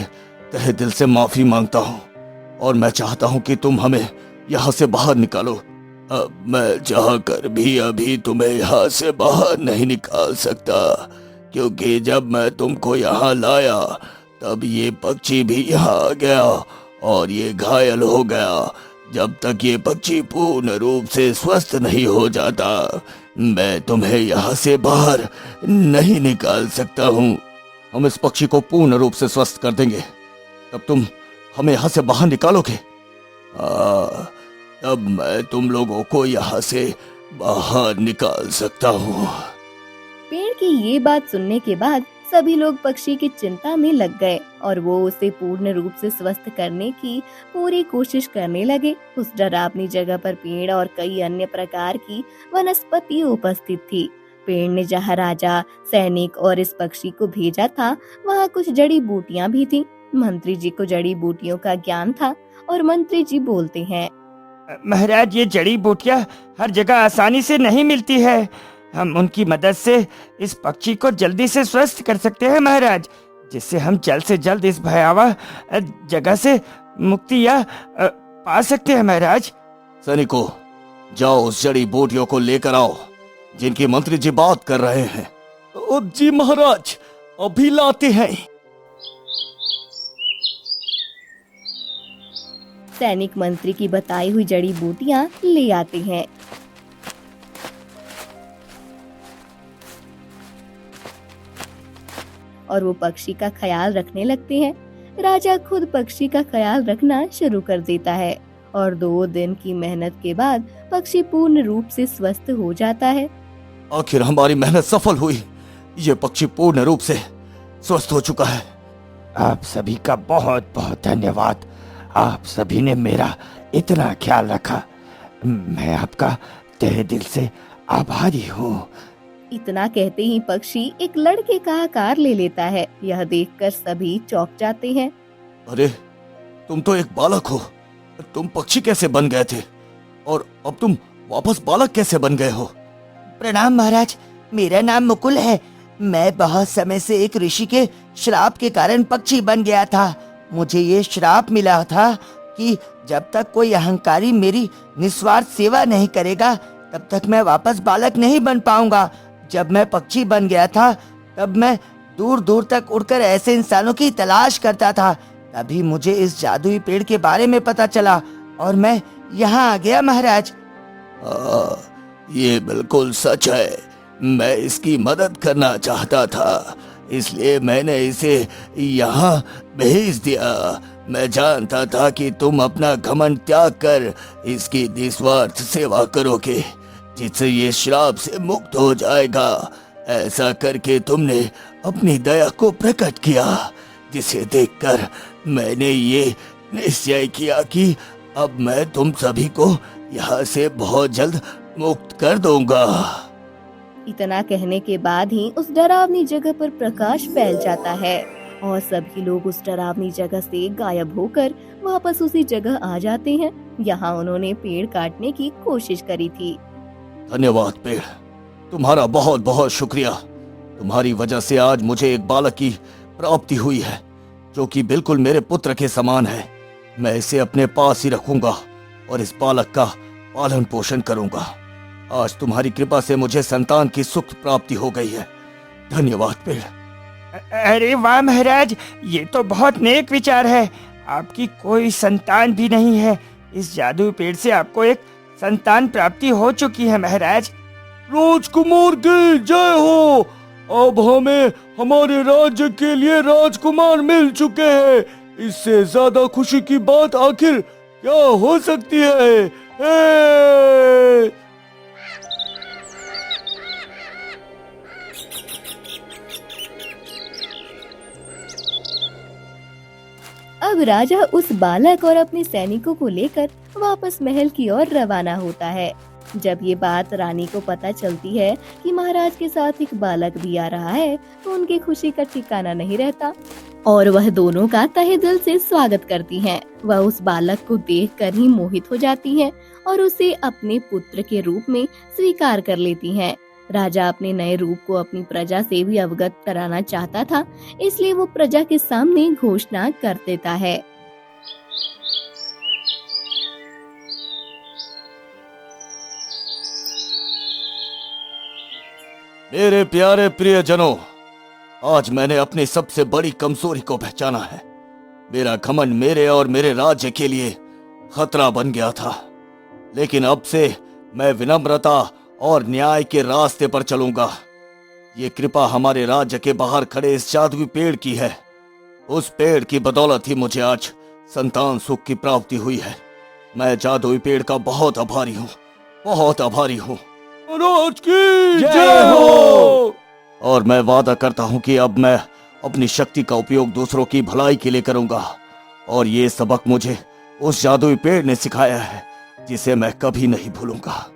तहे दिल से माफी मांगता हूँ और मैं चाहता हूँ कि तुम हमें यहाँ से बाहर निकालो। अब मैं चाहकर भी अभी तुम्हें यहाँ से बाहर नहीं निकाल सकता, क्योंकि जब मैं तुमको यहाँ लाया तब ये पक्षी भी यहाँ आ गया और ये घायल हो गया। जब तक ये पक्षी पूर्ण रूप से स्वस्थ नहीं हो जाता, मैं तुम्हें यहाँ से बाहर नहीं निकाल सकता हूँ। हम इस पक्षी को पूर्ण रूप से स्वस्थ कर देंगे, तब तुम हमें यहाँ से बाहर निकालोगे। तब मैं तुम लोगों को यहाँ से बाहर निकाल सकता हूँ। पेड़ की ये बात सुनने के बाद सभी लोग पक्षी की चिंता में लग गए और वो उसे पूर्ण रूप से स्वस्थ करने की पूरी कोशिश करने लगे। उस डरावनी जगह पर पेड़ और कई अन्य प्रकार की वनस्पति उपस्थित थी। पेड़ ने जहाँ राजा, सैनिक और इस पक्षी को भेजा था, वहाँ कुछ जड़ी बूटियाँ भी थीं। मंत्री जी को जड़ी बूटियों का ज्ञान था और मंत्री जी बोलते हैं, महाराज, ये जड़ी बूटियाँ हर जगह आसानी से नहीं मिलती है। हम उनकी मदद से इस पक्षी को जल्दी से स्वस्थ कर सकते हैं महाराज, जिससे हम जल्द से जल्द इस भयावह जगह से मुक्ति या पा सकते हैं महाराज। सैनिकों, जाओ उस जड़ी बूटियों को लेकर आओ जिनकी मंत्री जी बात कर रहे हैं। जी महाराज, अभी लाते हैं। सैनिक मंत्री की बताई हुई जड़ी बूटियाँ ले आते हैं। और वो पक्षी का ख्याल रखने लगते हैं। राजा खुद पक्षी का ख्याल रखना शुरू कर देता है और 2 दिन की मेहनत के बाद पक्षी पूर्ण रूप से स्वस्थ हो जाता है। आखिर हमारी मेहनत सफल हुई। ये पक्षी पूर्ण रूप से स्वस्थ हो चुका है। आप सभी का बहुत बहुत धन्यवाद। आप सभी ने मेरा इतना ख्याल रखा। मैं आपका तहे दिल से आभारी हूँ। इतना कहते ही पक्षी एक लड़के का आकार ले लेता है। यह देखकर सभी चौंक जाते हैं। अरे, तुम तो एक बालक हो। तुम पक्षी कैसे बन गए थे और अब तुम वापस बालक कैसे बन गए हो? प्रणाम महाराज, मेरा नाम मुकुल है। मैं बहुत समय से एक ऋषि के श्राप के कारण पक्षी बन गया था। मुझे ये श्राप मिला था कि जब तक कोई अहंकारी मेरी निस्वार्थ सेवा नहीं करेगा, तब तक मैं वापस बालक नहीं बन पाऊंगा। जब मैं पक्षी बन गया था, तब मैं दूर दूर तक उड़कर ऐसे इंसानों की तलाश करता था। तभी मुझे इस जादुई पेड़ के बारे में पता चला और मैं यहाँ आ गया महाराज। ये बिल्कुल सच है। मैं इसकी मदद करना चाहता था, इसलिए मैंने इसे यहाँ भेज दिया। मैं जानता था कि तुम अपना घमंड त्याग कर इसकी निस्वार्थ सेवा करोगे, जिससे ये श्राप से मुक्त हो जाएगा। ऐसा करके तुमने अपनी दया को प्रकट किया, जिसे देखकर मैंने ये निश्चय किया कि अब मैं तुम सभी को यहाँ से बहुत जल्द मुक्त कर दूंगा। इतना कहने के बाद ही उस डरावनी जगह पर प्रकाश फैल जाता है और सभी लोग उस डरावनी जगह से गायब होकर वापस उसी जगह आ जाते हैं। यहाँ उन्होंने पेड़ काटने की कोशिश करी थी। धन्यवाद पेड़, तुम्हारा बहुत बहुत शुक्रिया। तुम्हारी वजह से आज मुझे एक बालक की प्राप्ति हुई है, जो कि बिल्कुल मेरे पुत्र के समान है। मैं इसे अपने पास ही रखूंगा और इस बालक का पालन पोषण करूंगा। आज तुम्हारी कृपा से मुझे संतान की सुख प्राप्ति हो गई है। धन्यवाद पेड़। अरे वाह महाराज, ये तो बहुत नेक विचार है। आपकी कोई संतान भी नहीं है, इस जादुई पेड़ से आपको एक संतान प्राप्ति हो चुकी है महाराज। राजकुमार की जय हो। अब हमें हमारे राज्य के लिए राजकुमार मिल चुके हैं। इससे ज्यादा खुशी की बात आखिर क्या हो सकती है? हे! अब राजा उस बालक और अपने सैनिकों को लेकर वापस महल की ओर रवाना होता है। जब ये बात रानी को पता चलती है कि महाराज के साथ एक बालक भी आ रहा है, तो उनकी खुशी का ठिकाना नहीं रहता और वह दोनों का तहे दिल से स्वागत करती हैं। वह उस बालक को देखकर ही मोहित हो जाती हैं और उसे अपने पुत्र के रूप में स्वीकार कर लेती हैं। राजा अपने नए रूप को अपनी प्रजा से भी अवगत कराना चाहता था, इसलिए वो प्रजा के सामने घोषणा कर देता है। मेरे प्यारे प्रियजनों, आज मैंने अपनी सबसे बड़ी कमजोरी को पहचाना है। मेरा घमंड मेरे और मेरे राज्य के लिए खतरा बन गया था, लेकिन अब से मैं विनम्रता और न्याय के रास्ते पर चलूंगा। ये कृपा हमारे राज्य के बाहर खड़े इस जादुई पेड़ की है। उस पेड़ की बदौलत ही मुझे आज संतान सुख की प्राप्ति हुई है। मैं जादुई पेड़ का बहुत आभारी हूँ, बहुत आभारी हूँ। महाराज की जय हो। और मैं वादा करता हूँ कि अब मैं अपनी शक्ति का उपयोग दूसरों की भलाई के लिए करूंगा। और ये सबक मुझे उस जादुई पेड़ ने सिखाया है, जिसे मैं कभी नहीं भूलूंगा।